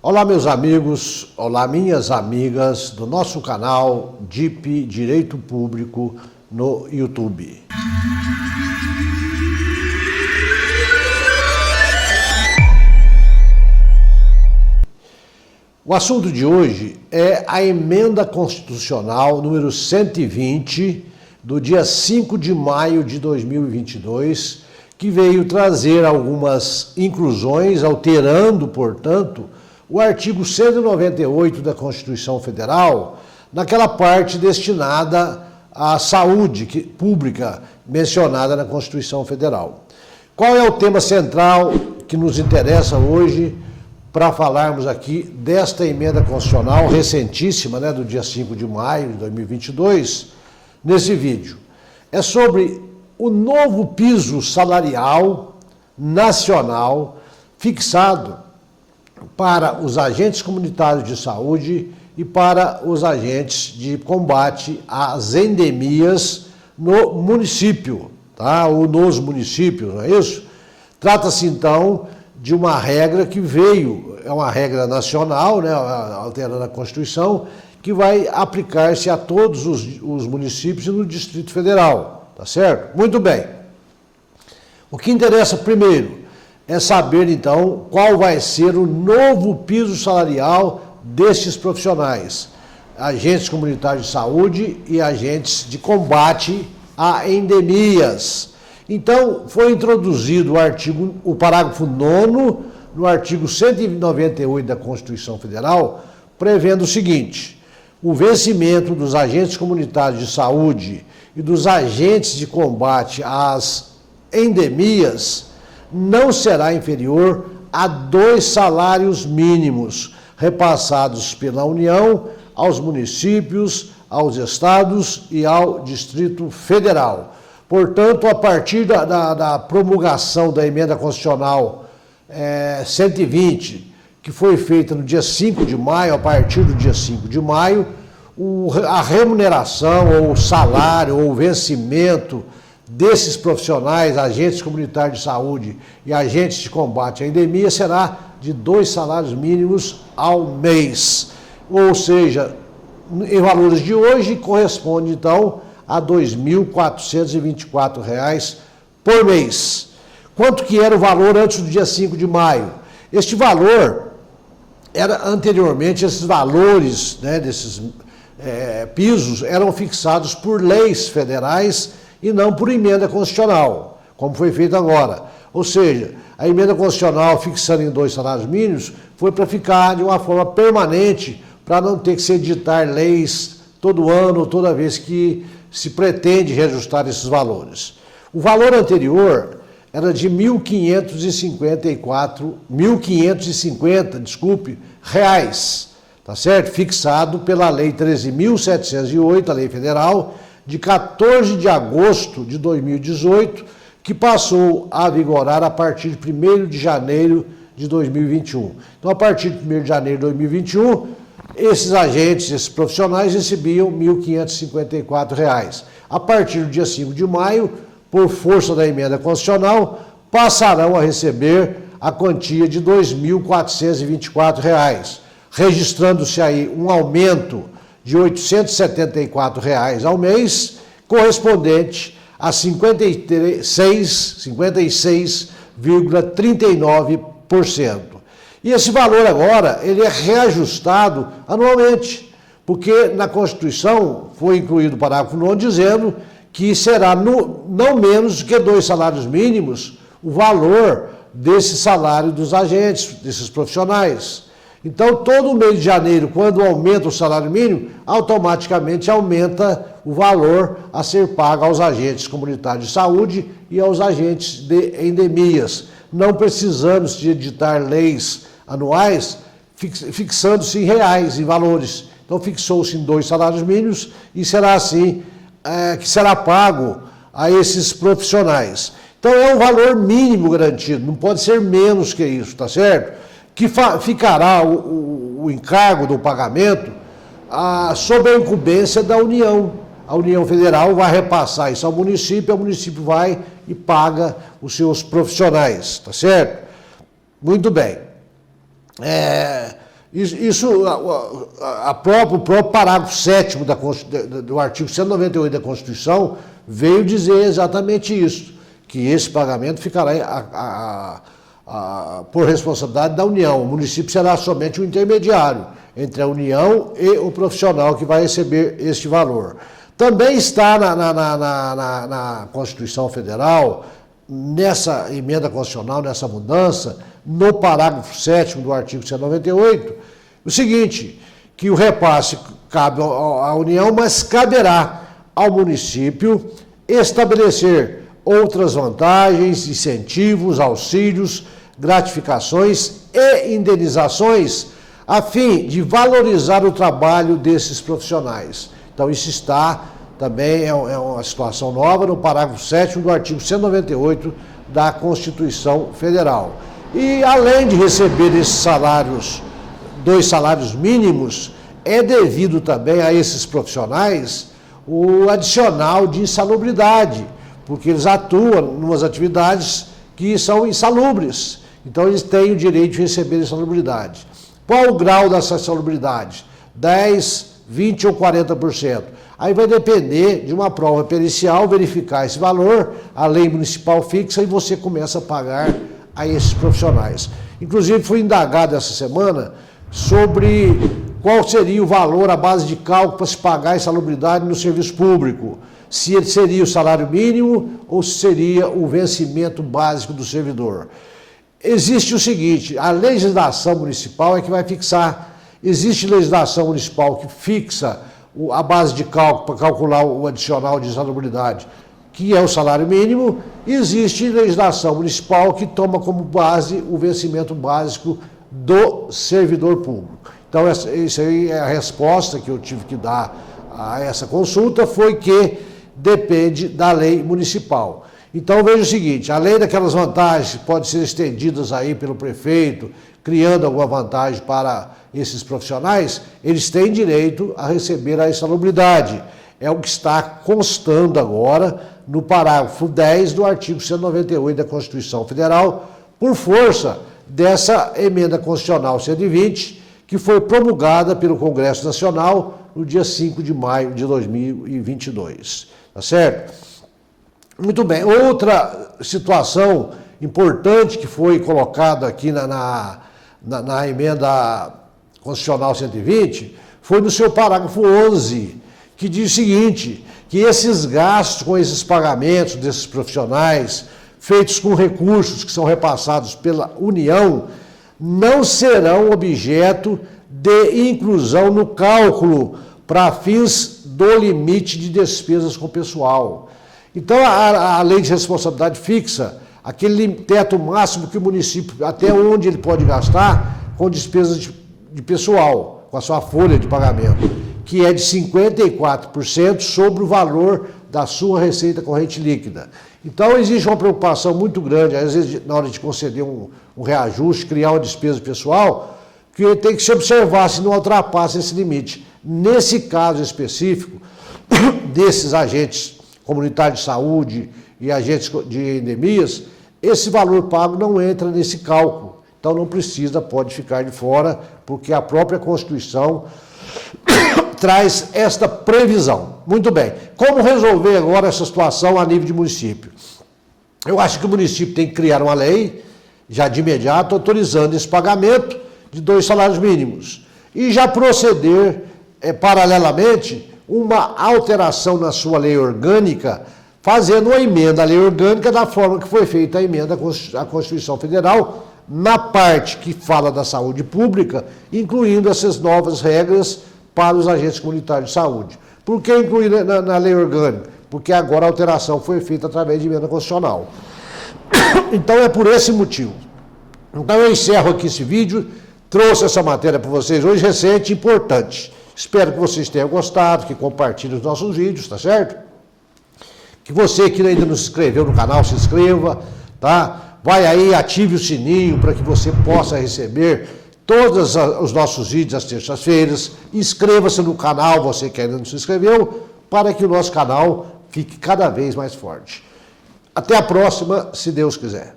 Olá meus amigos, olá minhas amigas do nosso canal DIP Direito Público no YouTube. O assunto de hoje é a emenda constitucional número 120 do dia 5 de maio de 2022, que veio trazer algumas inclusões, alterando, portanto, o artigo 198 da Constituição Federal, naquela parte destinada à saúde pública mencionada na Constituição Federal. Qual é o tema central que nos interessa hoje para falarmos aqui desta emenda constitucional recentíssima, do dia 5 de maio de 2022, nesse vídeo? É sobre o novo piso salarial nacional fixado para os agentes comunitários de saúde e para os agentes de combate às endemias no município, ou nos municípios, não é isso? Trata-se, então, de uma regra que veio, é uma regra nacional, alterando a Constituição, que vai aplicar-se a todos os municípios e no Distrito Federal, tá certo? Muito bem. O que interessa primeiro é saber, então, qual vai ser o novo piso salarial destes profissionais, agentes comunitários de saúde e agentes de combate a endemias. Então, foi introduzido o parágrafo 9º, no artigo 198 da Constituição Federal, prevendo o seguinte: o vencimento dos agentes comunitários de saúde e dos agentes de combate às endemias não será inferior a 2 salários mínimos repassados pela União aos municípios, aos estados e ao Distrito Federal. Portanto, a partir da promulgação da emenda constitucional 120, que foi feita no dia 5 de maio, a partir do dia 5 de maio, a remuneração, ou o salário, ou o vencimento desses profissionais, agentes comunitários de saúde e agentes de combate à endemia, será de 2 salários mínimos ao mês. Ou seja, em valores de hoje, corresponde, então, a R$ 2.424 por mês. Quanto que era o valor antes do dia 5 de maio? Este valor era, anteriormente, esses valores desses pisos eram fixados por leis federais e não por emenda constitucional, como foi feito agora. Ou seja, a emenda constitucional fixando em 2 salários mínimos foi para ficar de uma forma permanente, para não ter que se editar leis todo ano, toda vez que se pretende reajustar esses valores. O valor anterior era de R$ 1.550, tá certo? Fixado pela Lei 13.708, a Lei Federal, de 14 de agosto de 2018, que passou a vigorar a partir de 1º de janeiro de 2021. Então, a partir de 1º de janeiro de 2021, esses agentes, esses profissionais recebiam R$ 1.554. A partir do dia 5 de maio, por força da emenda constitucional, passarão a receber a quantia de R$ 2.424, registrando-se aí um aumento de R$ 874 ao mês, correspondente a 56,39%. E esse valor agora, ele é reajustado anualmente, porque na Constituição foi incluído o parágrafo 9 dizendo que será não menos do que 2 salários mínimos o valor desse salário dos agentes, desses profissionais. Então, todo mês de janeiro, quando aumenta o salário mínimo, automaticamente aumenta o valor a ser pago aos agentes comunitários de saúde e aos agentes de endemias, não precisando de editar leis anuais, fixando-se em reais, em valores. Então, fixou-se em 2 salários mínimos e será assim que será pago a esses profissionais. Então, é um valor mínimo garantido, não pode ser menos que isso, tá certo? Que ficará o encargo do pagamento sob a incumbência da União. A União Federal vai repassar isso ao município, o município vai e paga os seus profissionais, tá certo? Muito bem. O próprio parágrafo 7º do artigo 198 da Constituição veio dizer exatamente isso, que esse pagamento ficará por responsabilidade da União. O município será somente um intermediário entre a União e o profissional que vai receber este valor. Também está na Constituição Federal, nessa emenda constitucional, nessa mudança, no parágrafo 7º do artigo 198, o seguinte, que o repasse cabe à União, mas caberá ao município estabelecer outras vantagens, incentivos, auxílios, gratificações e indenizações a fim de valorizar o trabalho desses profissionais. Então isso está também, é uma situação nova no parágrafo 7º do artigo 198 da Constituição Federal. E além de receber esses salários, 2 salários mínimos, é devido também a esses profissionais o adicional de insalubridade, porque eles atuam em umas atividades que são insalubres. Então eles têm o direito de receber insalubridade. Qual o grau dessa insalubridade? 10%, 20% ou 40%. Aí vai depender de uma prova pericial, verificar esse valor, a lei municipal fixa e você começa a pagar a esses profissionais. Inclusive fui indagado essa semana sobre qual seria o valor, a base de cálculo para se pagar a insalubridade no serviço público. Se seria o salário mínimo ou se seria o vencimento básico do servidor. Existe o seguinte, a legislação municipal é que vai fixar. Existe legislação municipal que fixa a base de cálculo para calcular o adicional de insalubridade, que é o salário mínimo. Existe legislação municipal que toma como base o vencimento básico do servidor público. Então, isso aí é a resposta que eu tive que dar a essa consulta, foi que depende da lei municipal. Então, veja o seguinte, além daquelas vantagens que podem ser estendidas aí pelo prefeito, criando alguma vantagem para esses profissionais, eles têm direito a receber a insalubridade. É o que está constando agora no parágrafo 10 do artigo 198 da Constituição Federal, por força dessa emenda constitucional 120, que foi promulgada pelo Congresso Nacional no dia 5 de maio de 2022. Tá certo? Muito bem. Outra situação importante que foi colocada aqui na emenda constitucional 120 foi no seu parágrafo 11, que diz o seguinte, que esses gastos com esses pagamentos desses profissionais, feitos com recursos que são repassados pela União, não serão objeto de inclusão no cálculo para fins do limite de despesas com pessoal. Então, a lei de responsabilidade fixa aquele teto máximo que o município, até onde ele pode gastar com despesas de pessoal, com a sua folha de pagamento, que é de 54% sobre o valor da sua receita corrente líquida. Então, existe uma preocupação muito grande, às vezes, na hora de conceder um reajuste, criar uma despesa pessoal, que tem que se observar se não ultrapassa esse limite. Nesse caso específico, desses agentes comunitários de saúde e agentes de endemias, esse valor pago não entra nesse cálculo. Então não precisa, pode ficar de fora, porque a própria Constituição traz esta previsão. Muito bem. Como resolver agora essa situação a nível de município? Eu acho que o município tem que criar uma lei, já de imediato, autorizando esse pagamento de 2 salários mínimos. E já proceder, paralelamente, uma alteração na sua lei orgânica, fazendo uma emenda à lei orgânica da forma que foi feita a emenda à Constituição Federal, na parte que fala da saúde pública, incluindo essas novas regras para os agentes comunitários de saúde. Por que incluir na lei orgânica? Porque agora a alteração foi feita através de emenda constitucional. Então é por esse motivo. Então eu encerro aqui esse vídeo, trouxe essa matéria para vocês hoje, recente, importante. Espero que vocês tenham gostado, que compartilhem os nossos vídeos, tá certo? Que você que ainda não se inscreveu no canal, se inscreva, tá? Vai aí, ative o sininho para que você possa receber todos os nossos vídeos às terças-feiras. Inscreva-se no canal, você que ainda não se inscreveu, para que o nosso canal fique cada vez mais forte. Até a próxima, se Deus quiser.